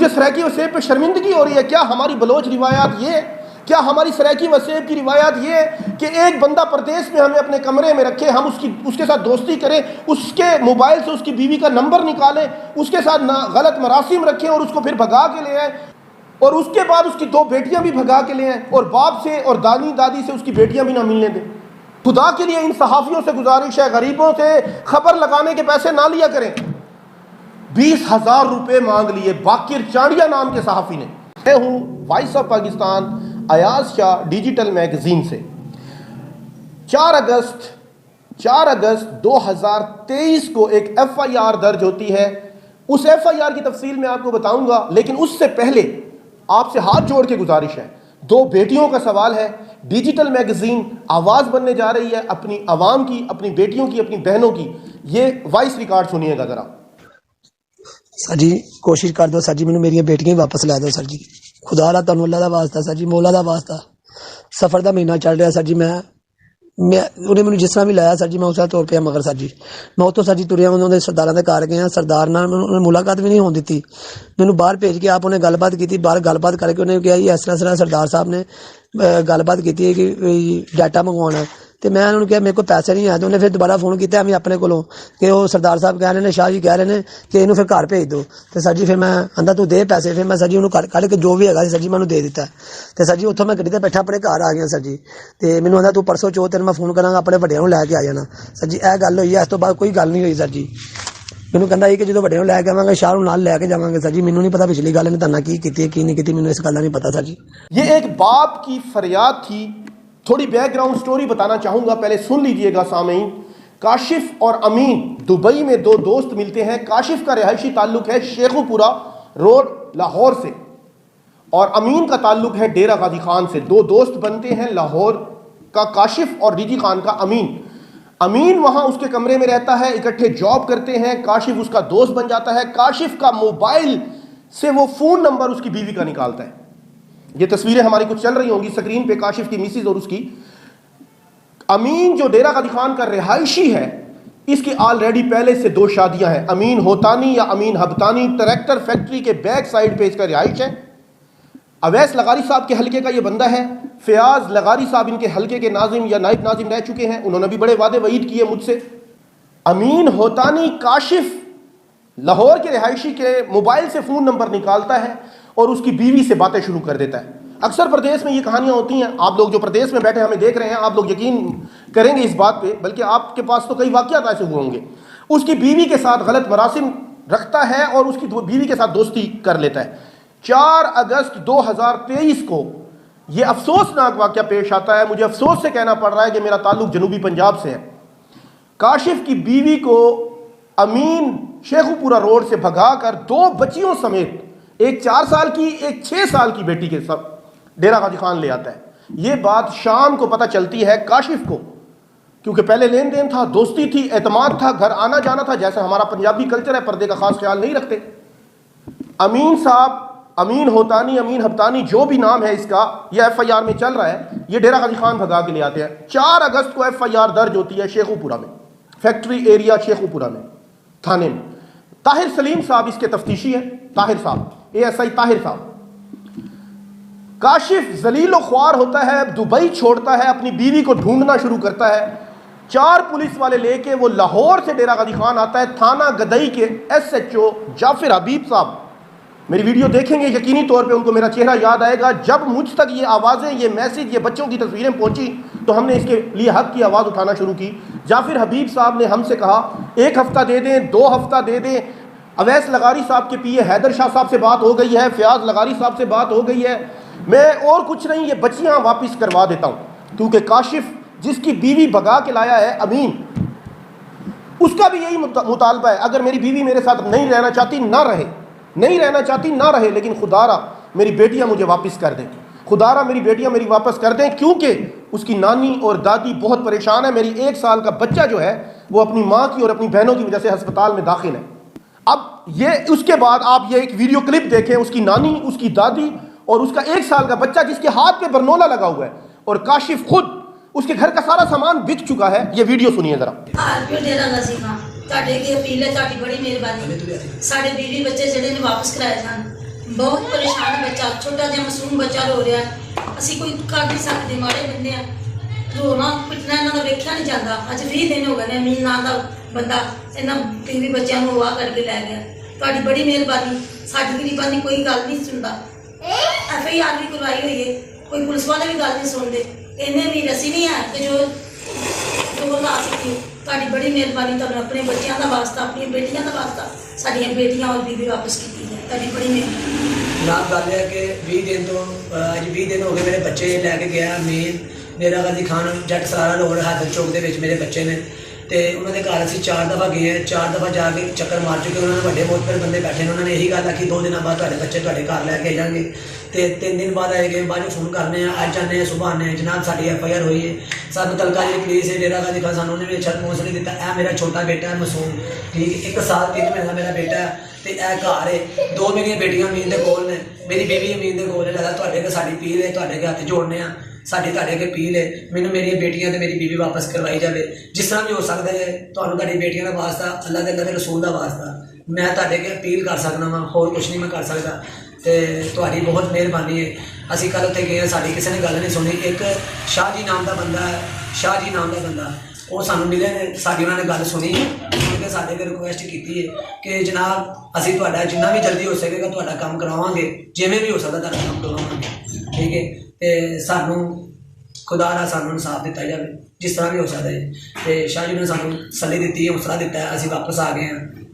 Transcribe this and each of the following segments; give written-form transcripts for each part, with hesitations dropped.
مجھے سرائیکی وسیب پہ شرمندگی ہو رہی ہے. کیا ہماری بلوچ روایات یہ, کیا ہماری سرائیکی وسیب کی روایات یہ کہ ایک بندہ پردیس میں ہمیں اپنے کمرے میں رکھے, ہم اس کے ساتھ دوستی کریں, اس کے موبائل سے اس کی بیوی کا نمبر نکالیں, اس کے ساتھ غلط مراسم رکھیں اور اس کو پھر بھگا کے لے آئیں, اور اس کے بعد اس کی 2 بیٹیاں بھی بھگا کے لے آئیں, اور باپ سے اور دادی سے اس کی بیٹیاں بھی نہ ملنے دیں. خدا کے لیے ان صحافیوں سے گزارش ہے, غریبوں سے خبر لگانے کے پیسے نہ لیا کریں. 20,000 روپے مانگ لیے باقر چانڈیا نام کے صحافی نے. میں ہوں voice of Pakistan Ayaz Shah digital magazine سے. 4 اگست 2023 کو ایک FIR درج ہوتی ہے. اس FIR کی تفصیل میں آپ کو بتاؤں گا, لیکن اس سے پہلے آپ سے ہاتھ جوڑ کے گزارش ہے, 2 بیٹیوں کا سوال ہے. ڈیجیٹل میگزین آواز بننے جا رہی ہے اپنی عوام کی, اپنی بیٹیوں کی, اپنی بہنوں کی. یہ وائس ریکارڈ سنیے گا ذرا. سر جی کوشش کر دو سر جی, مینوں میری بیٹیاں واپس لے دو سر جی, خدا را تانوں اللہ دا واسطہ سر جی, مولا دا واسطہ. سفر دا مہینہ چل رہا سر جی, میں انہیں مینوں جس طرح بھی لایا سر جی, میں اس طرح طور پہ مگر سر جی میں اتوں سر جی تریا انہوں نے سرداراں دے گھر گیا, سردار نال ملاقات بھی نہیں ہون دتی. مینوں باہر بھیج کے آپ انہیں گل بات کی, باہر گل بات کر کے انہیں کہا جی اس طرح سردار صاحب نے گل بات کی ہے کہ ڈاٹا منگوانا ہے. تو میں انہوں نے کہا میرے کو پیسے نہیں آئے. تو انہیں پھر دوبارہ فون کیا ہمیں اپنے کو کہ وہ سردار صاحب کہہ رہے ہیں, شاہ جی کہہ رہے ہیں کہ انہوں پھر گھر بھیج دو. تو سر جی پھر میں آندا تو دے پیسے, پھر میں سر جی انہوں کھڑ کے جو بھی ہے سر جی میں انہوں دے دیتا ہے. تو سر جی اتوں میں گڈی تے بیٹھا اپنے گھر آ گیا سر جی. تو مینوں آندا تو پرسوں چوتھ تین میں فون کراں گا اپنے وڈیاں نوں لے کے آ جانا. سر جی اے گل ہوئی ہے, اس تو بعد کوئی گل نہیں ہوئی سر جی. مینوں کہندا کہ جدوں وڈیاں نوں لے کے آواں گے شاہ نوں نال لے کے جاواں گے. سر جی مینوں نہیں پتا پچھلی گل نے تاں کی کیتی ہے کی نہیں کیتی, مینوں اس گل دا نہیں پتا سر جی. یہ ایک باپ کی فریاد تھی. تھوڑی بیک گراؤنڈ سٹوری بتانا چاہوں گا, پہلے سن لیجئے گا سامعین. کاشف اور امین دبئی میں 2 دوست ملتے ہیں. کاشف کا رہائشی تعلق ہے شیخو پورہ روڈ لاہور سے, اور امین کا تعلق ہے ڈیرہ غازی خان سے. 2 دوست بنتے ہیں, لاہور کا کاشف اور ڈی جی خان کا امین. امین وہاں اس کے کمرے میں رہتا ہے, اکٹھے جاب کرتے ہیں. کاشف اس کا دوست بن جاتا ہے. کاشف کا موبائل سے وہ فون نمبر اس کی بیوی کا نکالتا ہے. یہ تصویریں ہماری کچھ چل رہی ہوں گی سکرین پہ, کاشف کی میسز اور اس کی. امین جو ڈیرہ غازی خان کا رہائشی ہے, اس کی آلریڈی پہلے سے 2 شادیاں ہیں. امین ہوتانی یا امین ہبتانی ٹریکٹر فیکٹری کے بیک سائڈ پہ اس کا رہائش ہے. اویس لغاری صاحب کے حلقے کا یہ بندہ ہے. فیاض لغاری صاحب ان کے حلقے کے ناظم یا نائب ناظم رہ چکے ہیں, انہوں نے بھی بڑے وعدے وعید کیے مجھ سے. امین ہوتانی کاشف لاہور کے رہائشی کے موبائل سے فون نمبر نکالتا ہے اور اس کی بیوی سے باتیں شروع کر دیتا ہے. اکثر پردیس میں یہ کہانیاں ہوتی ہیں. آپ لوگ جو پردیس میں بیٹھے ہمیں دیکھ رہے ہیں, آپ لوگ یقین کریں گے اس بات پہ, بلکہ آپ کے پاس تو کئی واقعات ایسے ہوئے ہوں گے. اس کی بیوی کے ساتھ غلط مراسم رکھتا ہے اور اس کی بیوی کے ساتھ دوستی کر لیتا ہے. 4 اگست 2023 کو یہ افسوسناک واقعہ پیش آتا ہے. مجھے افسوس سے کہنا پڑ رہا ہے کہ میرا تعلق جنوبی پنجاب سے ہے. کاشف کی بیوی کو امین شیخو پورہ روڈ سے بھگا کر 2 بچیوں سمیت, ایک 4 سال کی ایک 6 سال کی بیٹی کے ساتھ ڈیرہ غازی خان لے آتا ہے. یہ بات شام کو پتہ چلتی ہے کاشف کو, کیونکہ پہلے لین دین تھا, دوستی تھی, اعتماد تھا, گھر آنا جانا تھا, جیسا ہمارا پنجابی کلچر ہے, پردے کا خاص خیال نہیں رکھتے. امین صاحب, امین ہوتانی, امین ہبتانی جو بھی نام ہے اس کا, یہ FIR میں چل رہا ہے, یہ ڈیرہ غازی خان بھگا کے لے آتے ہیں. 4 اگست کو FIR درج ہوتی ہے شیخو پورہ میں, فیکٹری ایریا شیخو پورہ میں, تھانے میں. طاہر سلیم صاحب اس کے تفتیشی ہیں, طاہر صاحب ASI طاہر صاحب. کاشف ذلیل و خوار ہوتا ہے, دبئی چھوڑتا ہے, اپنی بیوی کو ڈھونڈنا شروع کرتا ہے. 4 پولیس والے لے کے وہ لاہور سے ڈیرہ غازی خان آتا ہے. تھانہ گدئی کے SHO جعفر حبیب صاحب میری ویڈیو دیکھیں گے, یقینی طور پہ ان کو میرا چہرہ یاد آئے گا. جب مجھ تک یہ آوازیں, یہ میسج, یہ بچوں کی تصویریں پہنچی تو ہم نے اس کے لیے حق کی آواز اٹھانا شروع کی. جعفر حبیب صاحب نے ہم سے کہا 1 ہفتہ دے دیں, 2 ہفتہ دے دیں. اویس لغاری صاحب کے PA حیدر شاہ صاحب سے بات ہو گئی ہے, فیاض لغاری صاحب سے بات ہو گئی ہے, میں اور کچھ نہیں, یہ بچیاں واپس کروا دیتا ہوں. کیونکہ کاشف جس کی بیوی بھگا کے لایا ہے امین, اس کا بھی یہی مطالبہ ہے, اگر میری بیوی میرے ساتھ نہیں رہنا چاہتی نہ رہے, نہیں رہنا چاہتی نہ رہے, لیکن خدارا میری بیٹیاں مجھے واپس کر دیں, خدارا میری بیٹیاں میری واپس کر دیں, کیونکہ اس کی نانی اور دادی بہت پریشان ہے. میری 1 سال کا بچہ جو ہے وہ اپنی ماں کی اور اپنی بہنوں کی وجہ سے ہسپتال میں داخل ہے. اب یہ اس کے بعد آپ یہ ایک ویڈیو کلپ دیکھیں, اس کی نانی, اس کی دادی اور اس کا 1 سال کا بچہ جس کے ہاتھ پہ برنولا لگا ہوا ہے, اور کاشف خود, اس کے گھر کا سارا سامان بک چکا ہے. یہ ویڈیو سنیے ذرا. ਤੁਹਾਡੇ ਕੀ ਅਪੀਲ ਹੈ, ਤੁਹਾਡੀ ਬੜੀ ਮਿਹਰਬਾਨੀ, ਸਾਡੇ ਬੀਵੀ ਬੱਚੇ ਜਿਹੜੇ ਨੇ ਵਾਪਸ ਕਰਾਏ ਜਾਣ. ਬਹੁਤ ਪਰੇਸ਼ਾਨ ਬੱਚਾ, ਛੋਟਾ ਜਿਹਾ ਮਾਸੂਮ ਬੱਚਾ ਰੋ ਰਿਹਾ। ਅਸੀਂ ਕੋਈ ਕਰ ਨਹੀਂ ਸਕਦੇ, ਮਾੜੇ ਬੰਦੇ ਆ। ਰੋਣਾ ਪਿੱਟਣਾ ਇਹਨਾਂ ਦਾ ਵੇਖਿਆ ਨਹੀਂ ਜਾਂਦਾ। ਅੱਜ 20 ਦਿਨ ਹੋ ਗਏ ਨੇ, ਅਮੀਨ ਨਾਂ ਦਾ ਬੰਦਾ ਇਹਨਾਂ 3 ਬੱਚਿਆਂ ਨੂੰ ਅਗਵਾ ਕਰਕੇ ਲੈ ਗਿਆ। ਤੁਹਾਡੀ ਬੜੀ ਮਿਹਰਬਾਨੀ, ਸਾਡੀ ਗਰੀਬਾਂ ਦੀ ਕੋਈ ਗੱਲ ਨਹੀਂ ਸੁਣਦਾ। FIR ਵੀ ਕਰਵਾਈ ਹੋਈ ਹੈ, ਕੋਈ ਪੁਲਿਸ ਵਾਲੇ ਵੀ ਗੱਲ ਨਹੀਂ ਸੁਣਦੇ। ਇੰਨੇ ਵੀ ਅਸੀਂ ਨਹੀਂ ਹੈ ਕਿ ਜੋ ਲਾ ਸਕੀਏ। ਤੁਹਾਡੀ ਬੜੀ ਮਿਹਰਬਾਨੀ, ਤੁਹਾਨੂੰ ਆਪਣੇ ਬੱਚਿਆਂ ਦਾ ਵਾਸਤਾ, ਆਪਣੀਆਂ ਬੇਟੀਆਂ ਦਾ ਵਾਸਤਾ, ਸਾਡੀਆਂ ਬੇਟੀਆਂ ਔਰ ਬੀਬੀ ਵਾਪਸ ਕੀਤੀ ਹੈ। ਤੁਹਾਡੀ ਬੜੀ ਮਿਹਰਬਾਨੀ। ਨਾ ਗੱਲ ਹੈ ਕਿ 20 ਦਿਨ ਤੋਂ ਅੱਜ 20 ਦਿਨ ਹੋ ਗਏ ਮੇਰੇ ਬੱਚੇ ਲੈ ਕੇ ਗਿਆ ਮੇਨ ਮੇਰਾ ਗਾਜ਼ੀ ਖਾਨ ਜੱਟ ਸਾਰਾ ਰੋਡ ਹਾਦਰ ਚੌਕ ਦੇ ਵਿੱਚ ਮੇਰੇ ਬੱਚੇ ਨੇ। ਤੇ ਉਹਨਾਂ ਦੇ ਘਰ ਅਸੀਂ 4 ਦਫਾ ਗਏ ਹਾਂ, 4 ਦਫਾ ਜਾ ਕੇ ਚੱਕਰ ਮਾਰ ਚੁੱਕੇ। ਉਹਨਾਂ ਨੇ ਵੱਡੇ ਬਹੁਤ ਬੰਦੇ ਬੈਠੇ ਨੇ, ਉਹਨਾਂ ਨੇ ਇਹੀ ਗੱਲ ਆਖੀ 2 ਦਿਨਾਂ ਬਾਅਦ ਤੁਹਾਡੇ ਬੱਚੇ ਤੁਹਾਡੇ ਘਰ ਲੈ ਕੇ ਜਾਣਗੇ। ਤੇ 3 ਦਿਨ ਬਾਅਦ ਆਏ ਗਏ, ਬਾਅਦ ਫੋਨ ਕਰਨੇ ਆ, ਅੱਜ ਆਨੇ ਆ, ਸੁਬਾਹ ਆਨੇ ਆ। ਜਨਾਬ ਸਾਡੀ FIR ਹੋਈ ਹੈ। ਸਾਨੂੰ ਤਲਕਾਰੀ ਪੁਲਿਸ ਹੈ ਡੇਰਾ ਗਾਜ਼ੀ ਖਾਨ, ਸਾਨੂੰ ਉਹਨੇ ਵੀ ਅੱਛਾ ਰਿਸਪੌਂਸ ਨਹੀਂ ਦਿੱਤਾ। ਇਹ ਮੇਰਾ ਛੋਟਾ ਬੇਟਾ ਹੈ ਮਾਸੂਮ, ਠੀਕ 1 ਸਾਲ 3 ਮਹੀਨੇ ਦਾ ਮੇਰਾ ਬੇਟਾ ਹੈ। ਤੇ ਇਹ ਘਰ ਹੈ, 2 ਮੇਰੀਆਂ ਬੇਟੀਆਂ ਅਮੀਨ ਦੇ ਕੋਲ ਨੇ, ਮੇਰੀ ਬੀਵੀ ਅਮੀਨ ਦੇ ਕੋਲ ਹੈ। ਲੱਗਦਾ ਤੁਹਾਡੇ ਕੇ ਸਾਡੀ ਅਪੀਲ ਹੈ, ਤੁਹਾਡੇ ਕੇ ਹੱਥ ਜੋੜਨੇ ਆ, ਸਾਡੀ ਤੁਹਾਡੇ ਅੱਗੇ ਅਪੀਲ ਹੈ, ਮੈਨੂੰ ਮੇਰੀਆਂ ਬੇਟੀਆਂ ਤੇ ਮੇਰੀ ਬੀਵੀ ਵਾਪਸ ਕਰਵਾਈ ਜਾਵੇ। ਜਿਸ ਤਰ੍ਹਾਂ ਵੀ ਹੋ ਸਕਦਾ ਹੈ, ਤੁਹਾਨੂੰ ਤੁਹਾਡੀ ਬੇਟੀਆਂ ਦਾ ਵਾਸਤਾ, ਅੱਲਾਹ ਦੇ ਰਸੂਲ ਦਾ ਵਾਸਤਾ, ਮੈਂ ਤੁਹਾਡੇ ਅੱਗੇ ਅਪੀਲ ਕਰ ਸਕਦਾ ਵਾਂ, ਹੋਰ ਕੁਛ ਨਹੀਂ ਮੈਂ ਕਰ ਸਕਦਾ। ਤੇ ਤੁਹਾਡੀ ਬਹੁਤ ਮਿਹਰਬਾਨੀ ਹੈ। ਅਸੀਂ ਕੱਲ੍ਹ ਉੱਥੇ ਗਏ, ਸਾਡੀ ਕਿਸੇ ਨੇ ਗੱਲ ਨਹੀਂ ਸੁਣੀ। ਇੱਕ ਸ਼ਾਹ ਜੀ ਨਾਮ ਦਾ ਬੰਦਾ ਹੈ, ਸ਼ਾਹ ਜੀ ਨਾਮ ਦਾ ਬੰਦਾ, ਉਹ ਸਾਨੂੰ ਮਿਲੇ ਨੇ, ਸਾਡੀ ਉਹਨਾਂ ਨੇ ਗੱਲ ਸੁਣੀ ਕਿ ਸਾਡੇ ਕੋਲ ਰਿਕੁਐਸਟ ਕੀਤੀ ਹੈ ਕਿ ਜਨਾਬ ਅਸੀਂ ਤੁਹਾਡਾ ਜਿੰਨਾ ਵੀ ਜਲਦੀ ਹੋ ਸਕੇਗਾ ਤੁਹਾਡਾ ਕੰਮ ਕਰਵਾਵਾਂਗੇ, ਜਿਵੇਂ ਵੀ ਹੋ ਸਕਦਾ ਤੁਹਾਡਾ ਕੰਮ ਕਰਵਾਵਾਂਗੇ, ਠੀਕ ਹੈ। ਤੇ ਸਾਨੂੰ ਖੁਦਾ ਦਾ ਸਾਨੂੰ ਇਨਸਾਫ ਦਿੱਤਾ ਜਾਵੇ, ਜਿਸ ਤਰ੍ਹਾਂ ਵੀ ਹੋ ਸਕਦਾ ਹੈ। ਤੇ ਸ਼ਾਹ ਜੀ ਨੇ ਸਾਨੂੰ ਸੱਲੀ ਦਿੱਤੀ ਹੈ, ਹੌਸਲਾ ਦਿੱਤਾ ਹੈ। ਅਸੀਂ ਵਾਪਸ ਆ ਗਏ ਹਾਂ।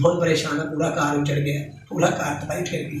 ਬਹੁਤ ਪਰੇਸ਼ਾਨ ਹੈ, ਪੂਰਾ ਘਰ ਉਜੜ ਗਿਆ, ਪੂਰਾ ਘਰ ਤਬਾਹੀ ਠੇਰ ਗਈ।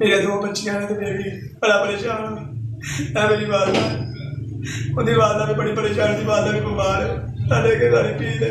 ਮੇਰੇ 2 ਬੱਚੀਆਂ ਨੇ ਤੇ ਮੈਂ ਵੀ ਬੜਾ ਪਰੇਸ਼ਾਨ ਹਾਂ। ਮੇਰੀ ਵਾਲਦਾ, ਉਹਦੀ ਵਾਲਦਾ ਵੀ ਬੜੀ ਪਰੇਸ਼ਾਨ ਸੀ, ਵਾਲਦਾ ਵੀ ਬਿਮਾਰ ਹੈ। ਸਾਡੇ ਅੱਗੇ ਸਾਡੀ ਅਪੀਲ ਹੈ,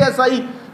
ASI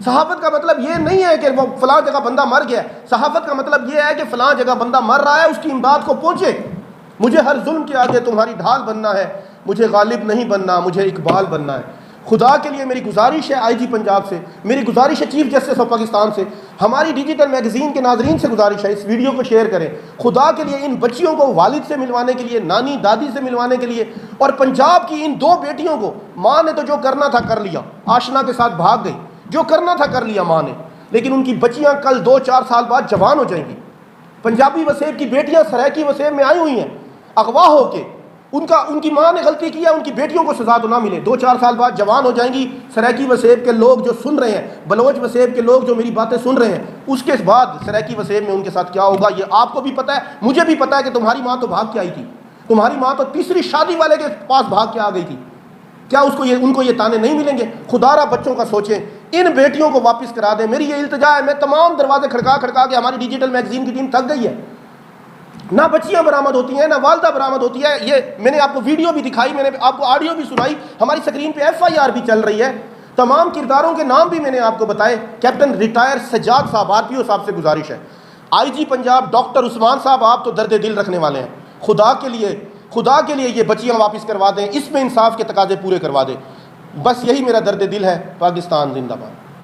صحافت کا مطلب یہ نہیں ہے کہ وہ فلاں جگہ بندہ مر گیا، صحافت کا مطلب یہ ہے کہ فلاں جگہ بندہ مر رہا ہے، اس کی امداد کو پہنچے۔ مجھے ہر ظلم کے آگے تمہاری ڈھال بننا ہے، مجھے غالب نہیں بننا، مجھے اقبال بننا ہے۔ خدا کے لیے میری گزارش ہے آئی جی پنجاب سے، میری گزارش ہے چیف جسٹس آف پاکستان سے، ہماری ڈیجیٹل میگزین کے ناظرین سے گزارش ہے، اس ویڈیو کو شیئر کریں۔ خدا کے لیے ان بچیوں کو والد سے ملوانے کے لیے، نانی دادی سے ملوانے کے لیے، اور پنجاب کی ان 2 بیٹیوں کو، ماں نے تو جو کرنا تھا کر لیا، آشنا کے ساتھ بھاگ گئی، جو کرنا تھا کر لیا ماں نے، لیکن ان کی بچیاں کل 2-4 سال بعد جوان ہو جائیں گی۔ پنجابی وسیب کی بیٹیاں سرائکی وسیب میں آئی ہوئی ہیں اغوا ہو کے، ان کی ماں نے غلطی کیا، ان کی بیٹیوں کو سزا تو نہ ملے، 2-4 سال بعد جوان ہو جائیں گی۔ سرائکی وسیب کے لوگ جو سن رہے ہیں، بلوچ وسیب کے لوگ جو میری باتیں سن رہے ہیں، اس کے بعد سرائکی وسیب میں ان کے ساتھ کیا ہوگا یہ آپ کو بھی پتہ ہے، مجھے بھی پتہ ہے کہ تمہاری ماں تو بھاگ کے آئی تھی، تمہاری ماں تو تیسری شادی والے کے پاس بھاگ کے آ گئی تھی۔ کیا ان کو یہ تانے نہیں ملیں گے؟ خدا را بچوں کا سوچیں، ان بیٹیوں کو واپس کرا دیں۔ میری یہ التجا ہے، میں تمام دروازے کھڑکا کے، ہماری ڈیجیٹل میگزین کی ٹیم تھک گئی ہے، نہ بچیاں برآمد ہوتی ہیں، نہ والدہ برآمد ہوتی ہے۔ یہ میں نے آپ کو ویڈیو بھی دکھائی، میں نے آپ کو آڈیو بھی سنائی، ہماری سکرین پہ FIR بھی چل رہی ہے، تمام کرداروں کے نام بھی میں نے آپ کو بتائے۔ کیپٹن ریٹائر سجاد صاحب، RPO صاحب سے گزارش ہے، IG پنجاب ڈاکٹر عثمان صاحب، آپ تو درد دل رکھنے والے ہیں، خدا کے لیے یہ بچیاں واپس کروا دیں، اس میں انصاف کے تقاضے پورے کروا دیں، بس یہی میرا درد دل ہے۔ پاکستان زندہ باد۔